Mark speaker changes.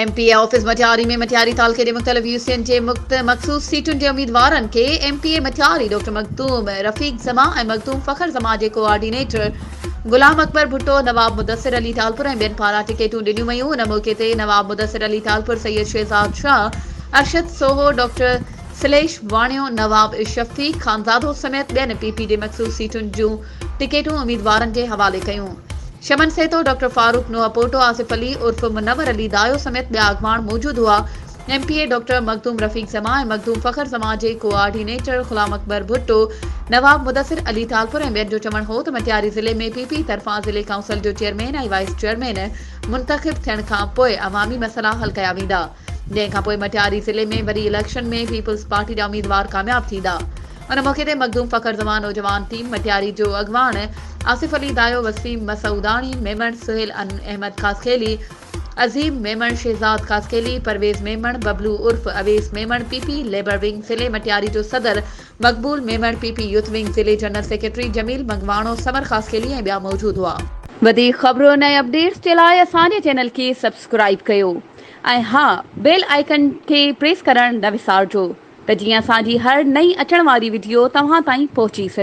Speaker 1: MP office Matiari में मटियारी तालके के मुख्तलिफ यूसियन के मखसूस सीटुन के उम्मीदवारन के एमपीए मटियारी डॉक्टर मखदूम रफीक जमा और मखदूम फखर जमा के कोआर्डिनेटर गुलाम अकबर भुट्टो नवाब मुदस्सिर अली तालपुर ऐं ॿियनि पारां टिकेटूं ॾिनियूं वयूं। उन मौक़े ते नवाब मुदस्सिर अली तालपुर, सैयद शहजाद शाह, अरशद सोहो, डॉक्टर सलेश वाणियो, नवाब शफीक खानजादो समेत ॿियनि पीपीडी मखसूस सीटुनि जूं टिकेटूं उम्मीदवारनि के हवाले कयूं। शमन सेतो, डॉक्टर फारूक नोआपोटो, आसिफ अली उर्फ मुनव्वर अली दायो समेत ॿिया अॻवान मौजूद हुआ। एमपीए डॉक्टर मखदूम रफीक जमा ऐं मखदूम फखर जमा जे कोआर्डिनेटर गुलाम अकबर भुट्टो, नवाब मुदस्सिर अली तालपुर ऐं ॿियनि जो चवणु हो त मटियारी ज़िले में पीपी तरफ़ां ज़िले काउंसिल जो चेयरमैन ऐं वाइस चेयरमैन मुंतख़िब थियण खां पोइ अवामी मसइला हल कया वेंदा, जंहिंखां पोइ मटियारी ज़िले में वरी इलेक्शन में पीपल्स पार्टी जा उम्मीदवार कामयाब थींदा। उन मौक़े ते मखदूम फखर जमा नौजवान टीम मटियारी जो अॻवान आसिफ अली दायो, वसीम मसूदानी मेमण, सुहेल अहमद कासखेली, अजीम मेमण, शहजाद कासखेली, परवेज मेमण, बबलू उर्फ अवेस मेमण, पीपी लेबर विंग ज़िले मटियारी जो सदर मकबूल मेमण, पीपी यूथ विंग ज़िले जनरल सेक्रेटरी जमील मंगवाणो, समर कासखेली ऐं ॿिया मौजूद हुआ। वधीक ख़बरुनि ऐं अपडेट्स जे लाइ असांजे चैनल खे सब्सक्राइब कयो ऐं हा, बेल आइकन खे प्रेस करणु न विसारिजो त जीअं असांजी हर नई अचण वारी वीडियो तव्हां ताईं पहुची सघे।